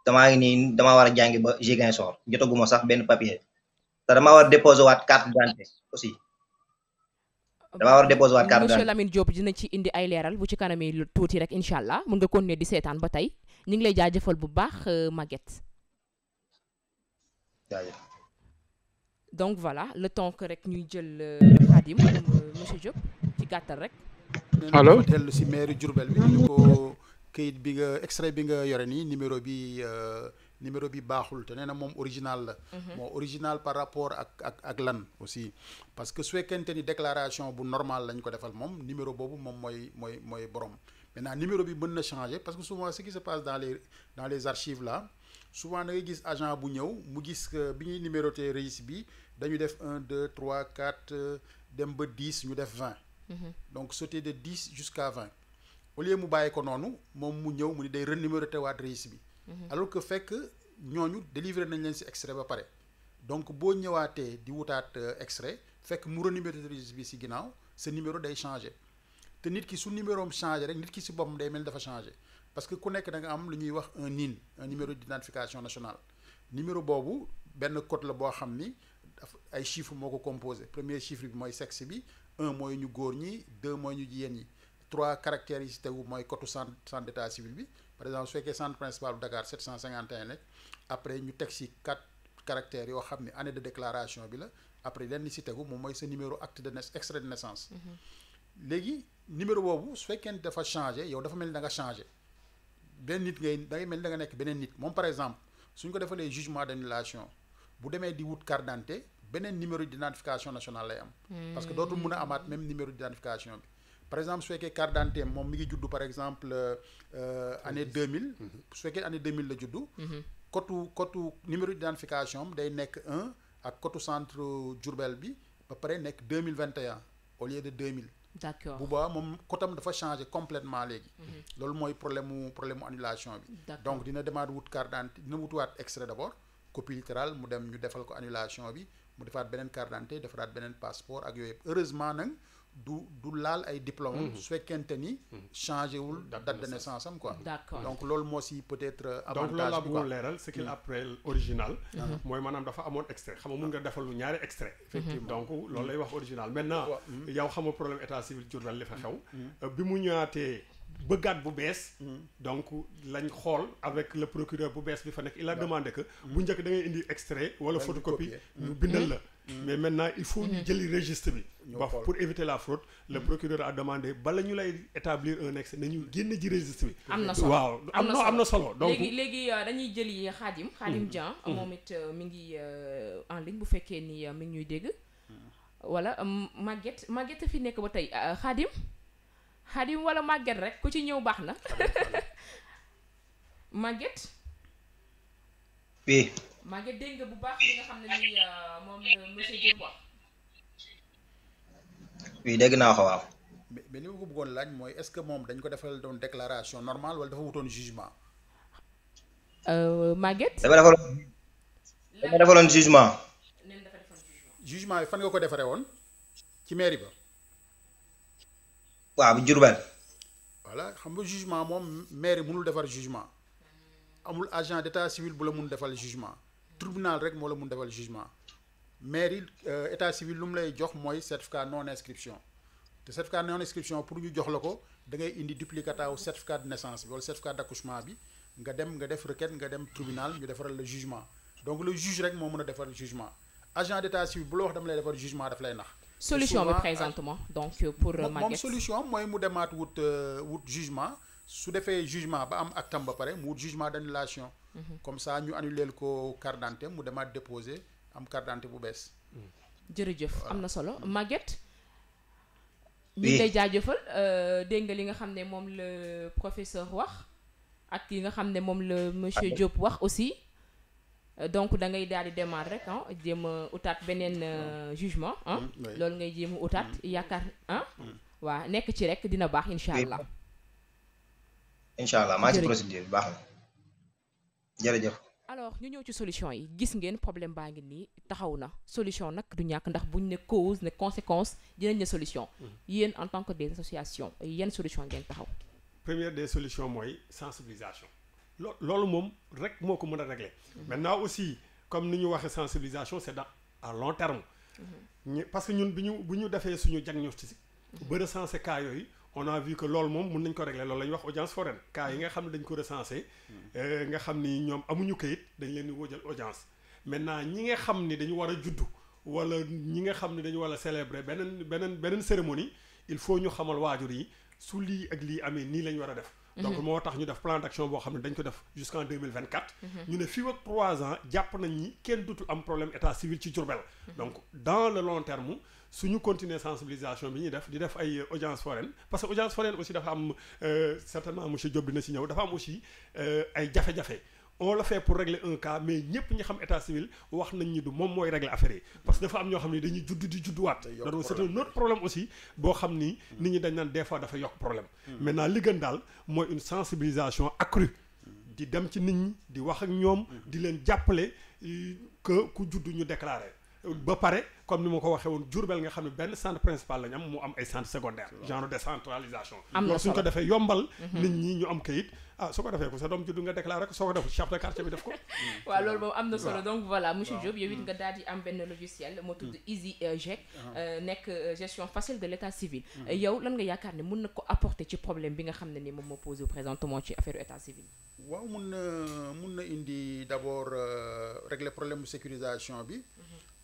damaa ngi nii damaa war a jàngi ba Ziguinchor jotaguma sax benn papier te damaa war a déposer waat carte d'identité aussi damaa war a déposer waat carte d'identité. monsieur Lamine Diop dina ci indi ay leeral bu ci kanamee lu tuuti rek incha allah mun nga continuer di seetaan ba tey ñu ngi lay jaajëfal bu baax Maguette. jaajëf. donc voilà le temps que rek ñuy jël Khadim monsieur Diop ci gàttal rek. allo dellu si maire Diourbel bi ñu ko këyit bi nga extrait bi nga yore nii numéro bi baaxul te nee na moom original la. moo original par rapport ak lan aussi parce que su fekkente ni déclaration bu normal lañ ko defal moom numéro boobu moom mooy borom maintenant numéro bi mën na changer parce que souvent ce qui se passe dans les archives là souvent da ngay gis agent bu ñëw mu gis que bi ñuy numéroté registre bi dañu def 1 2 3 4 dem ba 10 ñu def 20. donc sauter de 10 jusqu'à 20 au lieu mu bàyyi ko noonu moom mu ñëw mu ni day renuméroté waat registre bi. alors que fekk ñooñu délivré nañ leen ci extrait ba pare donc boo ñëwaatee di wutaat extrait fekk mu renuméroté registre bi ci ginnaaw sa numéro day changé te nit ki su numéro am changé rek nit ki ci boppam day mel dafa changé parce que ku nekk da nga am lu ñuy wax un NIN un numéro d'identification nationale numéro boobu benn code la boo xam ni ay chiffres moo ko composé premier chiffre bi mooy sexe bi 1 mooy ñu góor ñi 2 mooy ñu jigéen ñi 3 caractères yi ci tegu mooy code centre d'état civil bi par exemple su fekkee centre principal bu Dakar 751 nekk après ñu teg ci 4 caractères yoo xam ne année de déclaration bi la après lenn ci tegu moom mooy sa numéro acte de extrait de naissance. léegi numéro boobu su fekkee dafa changé yow dafa mel ni da nga changé benn nit dangay mel ni da nga nekk beneen nit moom par exemple suñ ko defalee jugement d'annulation bu demee di wut carte d'identité beneen numéro d'identification nationale lay am. parce que dootul mun a amaat même numéro d'identification bi. par exemple su fekkee carte d'identité moom mi ngi juddu par exemple année 2000. su fekkee année 2000 la juddu. kotu numéro d'identification am day nekk 1 ak kotu centre Diourbel bi ba pare nekk 2021 au lieu de 2000. d'accord bu boobaa moom kotam dafa changer complètement léegi. loolu mooy problème mu annulation bi. donc dina demaat wut carte d'identité dina wutuwaat extrait d'abord copie littérale mu dem ñu defal ko annulation bi mu defaat beneen carte d'identité defaraat beneen passeport ak yooyu yëpp heureusement nag du laal ay diplôme su fekkente ni changé wul date de naissance am quoi. d'accord donc loolu moo si peut-être avantage donc loolu laa bëggoon leeral ce qu'il appelle original mooy maanaam dafa amoon extrait xam nga mun nga defal lu ñaari extrait effectivement donc loolu lay wax original maintenant yow xam nga problème état civil Diourbel li fa xew bi mu ñëwaatee bëggaat bu bees donc lañ xool avec le procureur bu bees bi fa nekk il a demandé que bu njëkk da ngay indi extrait wala photocopie ñu bindal la mais maintenant il faut ñu jëli registre bi wax pour éviter la fraude le procureur a demandé bala ñu lay établir un extrait nañu génn ji registre bi am na solo waaw am na solo donc léegi dañuy jëli Khadim Dieng moom it mi ngi en ligne bu fekkee ni mi ngi ñuy dégg wala Maguette fi nekk ba tey Xadim wala Maguette rek ku ci ñëw baax na. Maguette. oui. Maguette dégg nga bu baax li nga xam ne ni moom la monsieur Diop wax. oui dégg naa ko waaw. mais li ma ko bëggoon laaj mooy est-ce que moom dañ ko defal doon déclaration normale wala dafa wutoon jugement. Maguette. dama defaloon jugement. jugement bi fan nga ko defaree woon ci mairie ba. waaw bu Diourbel. voilà xam nga jugement moom mairie mënul defar jugement amul agent d'état civil bu la mun defal jugement tribunal rek moo la mun defal jugement mairie état civil lu mu lay jox mooy certificat non inscription te certificat non inscription pour ñu jox la ko da ngay indi duplicata wu certificat de naissance bi wala certificat d'accouchement bi nga dem nga def requête nga dem tribunal ñu defaral le jugement donc le juge rek moo mën a defar jugement agent d'état civil bu la wax dama lay defar jugement daf lay nax. solution bi présentement donc pour Maguette moom solution mooy mu demaat wut jugement su defee jugement ba am actam ba pare mu wut jugement d'annulation. comme ça ñu annuleel ko carte d'identité mu demaat déposer am carte d'identité bu bees. jërëjëf am na solo Maguette. ñu ngi lay jaajëfal dégg nga li nga xam ne moom le professeur wax ak li nga xam ne moom le monsieur Diop wax aussi. donc da ngay daal di démarrer rek ah jéem a utaat beneen jugement ah. loolu ngay jéem a utaat yaakaar ah. waa nekk ci rek dina baax incha allah. incha allah maa ci procédure baax na jërëjëf. alors ñu ñëw ci solution yi gis ngeen problème baa ngi nii taxaw na solution nag du ñàkk ndax buñ ne cause ne conséquence dinañ ne solution. yéen en tant que des associations yenn solution ngeen taxaw. première des solutions mooy sensibilisation. loolu moom rek moo ko mën a régler. maintenant aussi comme ni ñu waxee sensibilisation c'est à long terme. parce que ñun bu ñu defee suñu diagnostic. ba recenser cas yooyu on a vu que loolu moom mën nañ ko régler loolu la ñuy wax audience foraine cas yi nga xam ne dañ ko recenser. nga xam ni ñoom amuñu kayit dañ leen di wóojal audience. maintenant ñi nga xam ni dañu war a juddu wala ñi nga xam ne dañu war a célébrer beneen cérémonie il faut ñu xamal waajur yi su lii ak lii amee nii lañ war a def. donc moo tax ñu def plan d'action boo xam ne dañ ko def jusqu'en 2024. ñu ne fii ak 3 ans jàpp nañ ni kenn dutul am problème état civil ci Diourbel. donc dans le long terme suñu continuer sensibilisation bi ñuy def di def ay audience foraine parce que audience foraine aussi dafa am certainement monsieur Diop dina ci ñëw dafa am aussi ay jafe-jafe. on le fait pour régler un cas mais ñëpp ñi xam état civil wax nañ ni du moom mooy régler affaire yi parce que dafa am ñoo xam ni dañuy judd di judduwaat donc c'est un autre problème aussi boo xam ni nit ñi dañ naan des fois dafa yokk problème maintenant li gën daal mooy une sensibilisation accrue di dem ci nit ñi di wax ak ñoom di leen jàppale que ku judd ñu déclarer ba pare comme ni ma ko waxee woon Diourbel nga xam ne benn centre principal lañ am mu am ay centre secondaire genre décentralisation loolu suñ ko defee yombal nit ñi ñu am kayit su ko defee ko sa doom juddu nga déclaré ko soo ko def chef de quartier bi def ko waaw loolu moom am na solo donc voilà monsieur Diop yow it nga daal di am benn logiciel moo tudd EasyGec nekk gestion facile de l'état civil yow lan nga yaakaar ne mën na ko apporter ci problème bi nga xam ne ni moom moo posé présentement ci affaire état civil waaw mun na indi d'abord régler problème sécurisation bi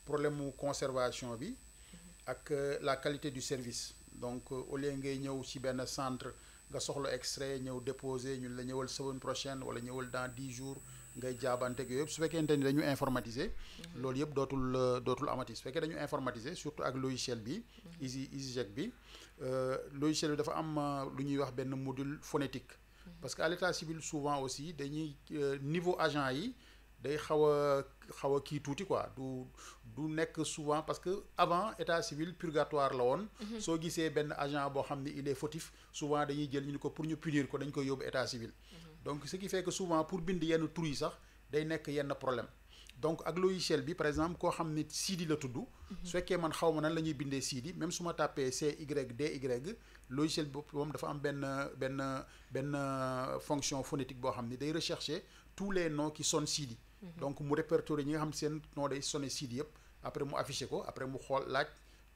problème mu conservation bi ak la qualité du service donc au lieu ngay ñëw ci benn centre nga soxla extrait ñëw déposer ñun la ñëwal semaine prochaine wala ñëwal dans 10 jours ngay jaabanteeg yooyu yëpp su fekkente ni dañu informatiser loolu yëpp dootul amati su fekkee dañu informatiser surtout ak logiciel bi EasyGec bi logiciel bi dafa am lu ñuy wax benn module phonétique parce que à l'état civil souvent aussi dañuy niveau agent yi day xaw a kii tuuti quoi du nekk souvent parce que avant état civil purgatoire la woon soo gisee benn agent boo xam ne il est fautif souvent dañuy jël ñu ni ko pour ñu punir ko dañ koy yóbbu état civil donc ce qui fait que souvent pour bind yenn tur yi sax day nekk yenn problème donc ak logiciel bi par exemple koo xam ne Sidi la tudd su fekkee man xaw ma nan la ñuy bindee Sidi même su ma tàppee CYDY logiciel bi moom dafa am benn fonction phonétique boo xam ne day rechercher tous les noms qui sonnent Sidi donc mu répertorier ñi nga xam seen nom day sonné Sidi yëpp après mu affiché ko après mu xool laaj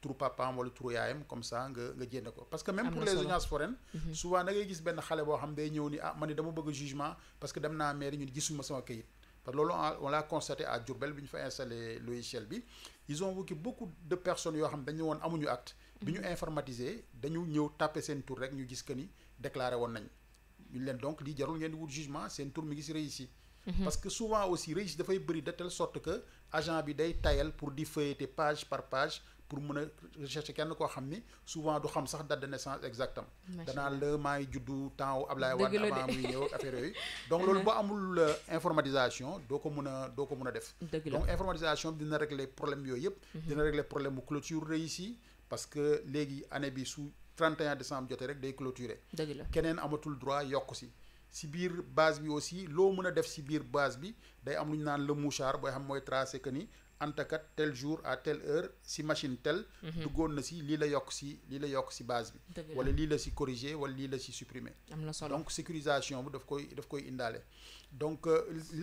turu papaam wala turu yaayam comme ça nga jénne ko parce que même pour les audiences foraines souvent da ngay gis benn xale boo xam day ñëw ni man ni dama bëgg jugement parce que dem naa mairie ñun gisuma sama kayit parce que loolu on l'a constaté à Diourbel bi ñu fa installé logiciel bi ils ont vu que beaucoup de personnes yoo xam dañu woon amuñu acte bi ñu informatisé dañu ñëw tapé seen tur rek ñu gis que ni déclaré woon nañ ñu leen donc lii jarul ngeen di wut jugement seen tur mi ngi si réussi parce que souvent aussi registre dafay bëri de telle sorte que agent bi day tayal pour di feuilleter page par page pour mën a rechercher kenn koo xam ni souvent du xam sax date de naissance exactement danaa la maa ngi juddu temps wu Ablaye Wade avant muy ñëw ak affaire yooyu donc loolu boo amul informatisation doo ko mën a def donc informatisation bi dina régler problème yooyu yëpp dina régler problème bu clôture réussie parce que léegi année bi su 31 décembre jotee rek day clôturer keneen amatul droit yokk si biir base bi aussi loo mën a def si biir base bi day am lu ñu naan le mouchard booy xam mooy tracé que ni antakat tel jour à telle heure si machine tel duggoon na si lii la yokk si base bi wala lii la si corriger wala lii la si supprimer donc sécurisation bi daf koy indaale donc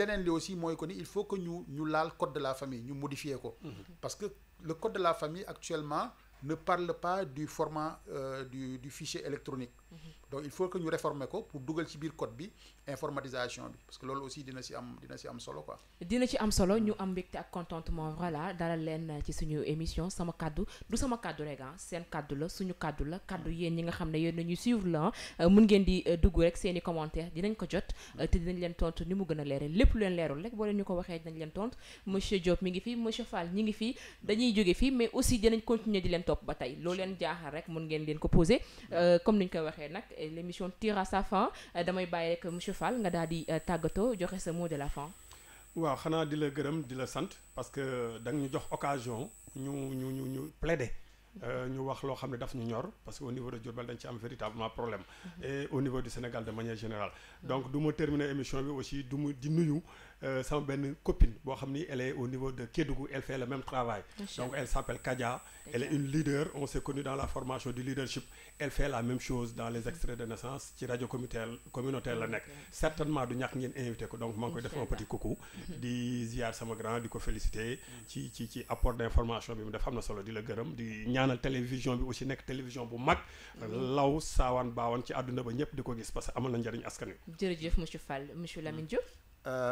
leneen li aussi mooy que ni il faut que ñu laal code de la famille ñu modifier ko parce que le code de la famille actuellement ne parle pas du format du fichier électronique donc il faut que ñu réformer ko pour dugal ci biir code bi informatisation bi parce que loolu aussi dina ci am solo quoi. dina ci am solo ñu am mbégte ak contentement voilà dalal leen ci suñu émission sama kaddu du sama kaddu rek seen kaddu la suñu kaddu la kaddu yéen ñi nga xam ne yéen nañu suivre la mun ngeen di dugg rek seen i commentaire dinañ ko jot te dinañ leen tontu ni mu gën a leeral lépp lu leen leerul rek boo leen ñu ko waxee dinañ leen tontu monsieur Diop mi ngi fi monsieur Fall ñi ngi fi dañuy jóge fii mais aussi dinañ continuer di leen topp ba tey loo leen jaaxal rek mun ngeen leen ko poser comme niñ koy waxee nag l'émission tire à sa fin damay bàyyi rek monsieur Fall nga daal di tàggatoo joxe sa mot de la fin. waaw xanaa di la gërëm di la sant parce que da nga ñu jox occasion ñu plaider ñu wax loo xam ne daf ñu ñor parce que au niveau de Diourbel dañ ci am véritablement problème et au niveau du Sénégal de manière générale donc du ma terminer émission bi aussi di nuyu sama benn copine boo xam ni elle est au niveau de Kédougou elle fait le même travail donc elle s'appelle Kadia elle est une leader on s'est connu dans la formation du leadership elle fait la même chose dans les extraits de naissance ci rajo communautaire la nekk certainement du ñàkk ngeen invité ko donc maa ngi koy def un petit coucou di ziar sama grand di ko féliciter ci apport d'information bi mu def am na solo di la gërëm di ñaanal télévision bi aussi nekk télévision bu mag law saawaan baawaan ci àdduna ba ñëpp di ko gis parce que amal na njëriñ askan wi. jërëjëf monsieur Fall monsieur Lamine Diop.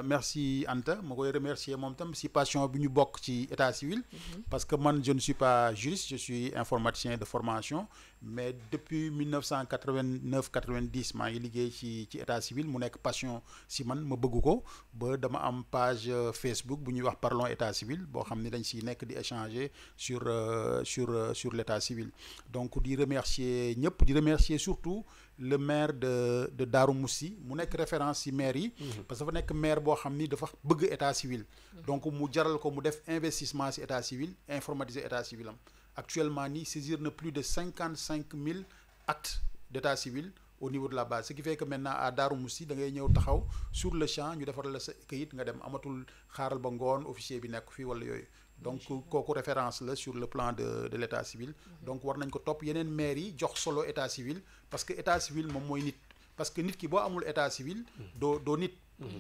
Merci Anta ma koy remercier moom tam si passion bi ñu bokk ci état civil parce que man je ne suis pas juriste je suis informaticien de formation mais depuis 1989-90 maa ngi liggéey ci état civil mu nekk passion si man ma bëgg ko ba dama am page Facebook bu ñuy wax parlons état civil boo xam ne dañ si nekk di échanger sur l'état civil donc di remercier ñëpp di remercier surtout le maire de Darou Moussi mu nekk référence ci maire yi parce que dafa nekk maire boo xam ni dafa bëgg état civil donc mu jaral ko mu def investissement ci état civil informatiser état civil am actuellement nii saisir na plus de 55 000 actes d'état civil au niveau de la base ce qui fait que maintenant à Darou Moussi da ngay ñëw taxaw sur le champ ñu defar la sa këyit nga dem amatul xaaral ba ngoon officier bi nekk fii wala yooyu donc kooku référence la sur le plan de l'état civil donc war nañ ko topp yeneen maires yi jox solo état civil parce que état civil moom mooy nit parce que nit ki boo amul état civil doo nit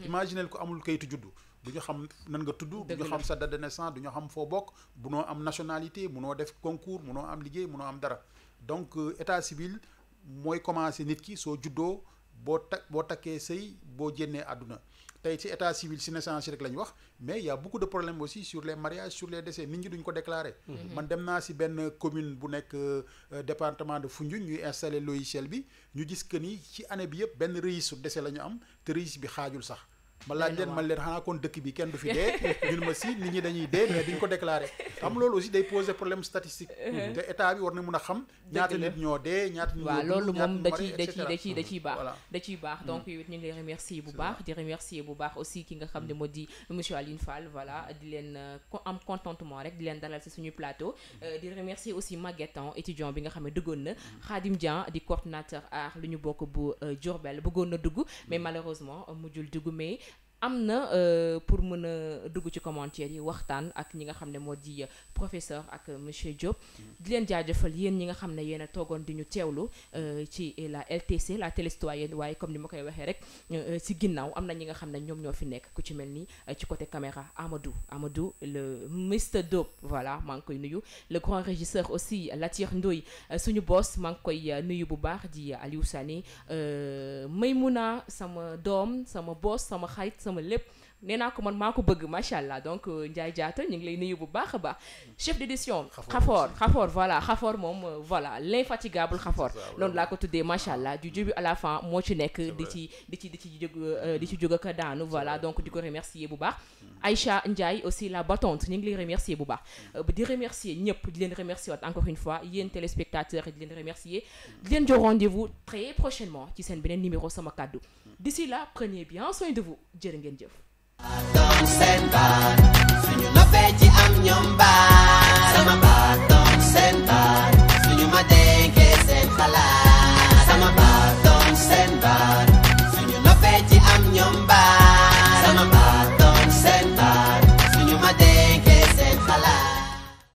imaginel ko amul kayitu juddu du ñu xam nan nga tudd du ñu xam sa date de naissance du ñu xam foo bokk munoo am nationalité munoo def concours munoo am liggéey munoo am dara donc état civil mooy commencer nit ki soo juddoo boo takkee sëy boo jénnee àdduna tey ci état civil ci naissance rek la ñu wax mais il y a beaucoup de problèmes aussi sur les mariages sur les décès nit ñi duñ ko déclarer man dem naa ci benn commune bu nekk département de Foundiougne ñuy installer logiciel bi ñu gis que ni ci année bi yëpp benn registre décès la ñu am te registre bi xaajul sax ma laaj leen man leen xanaa kon dëkk bi kenn du fi dee ñun ma si nit ñi dañuy dee mais duñ ko déclarer xam loolu aussi day poser problème statistique te état bi war na mun a xam ñaata nit ñoo dee ñaata nit waaw loolu moom da ciy baax donc yow it ñu ngi lay remercier bu baax di remercier bu baax aussi ki nga xam ne moo di monsieur Aline Fall voilà di leen am contentement rek di leen dalal ci suñu plateau di remercier aussi Maguette étudiant bi nga xam ne duggoon na Khadim Dian di coordinateur art lu ñu bokk bu Diourbel bëggoon na dugg mais malheureusement mujjul dugg mais am na pour mën a dugg ci commentaire yi waxtaan ak ñi nga xam ne moo di professeur ak monsieur Diop di leen jaajëfal yéen ñi nga xam ne yéen a toogoon di ñu teewlu ci la LTC la télé citoyenne waaye comme ni ma koy waxee rek ci ginnaaw am na ñi nga xam ne ñoom ñoo fi nekk ku ci mel ni ci côté caméra Amadou le Mr Diop voilà maa ngi koy nuyu le grand régisseur aussi Latir Ndoye suñu boss maa ngi koy nuyu bu baax di Aliou Sané Maymouna sama doom sama boss sama xarit sama lépp nee naa ko man maa ko bëgg macha allah donc Ndiaye Diatta ñu ngi lay nuyu bu baax a baax chef d'édition Khafor voilà Khafor moom voilà l'infatigable Khafor loolu laa ko tuddee macha allah du début à la fin moo ci nekk di ci jóg ak daanu voilà donc di ko remercier bu baax Aïcha Ndiaye aussi la battante ñu ngi lay remercier bu baax di remercier ñëpp di leen remercier waat encore une fois yéen téléspectateurs di leen remercier di leen jox rendez-vous très prochainement ci seen beneen numéro sama kaddu d'ici là prenez bien soin de vous jërë ngeen jëf doon seen baat suñu noppee ci am ñoom baat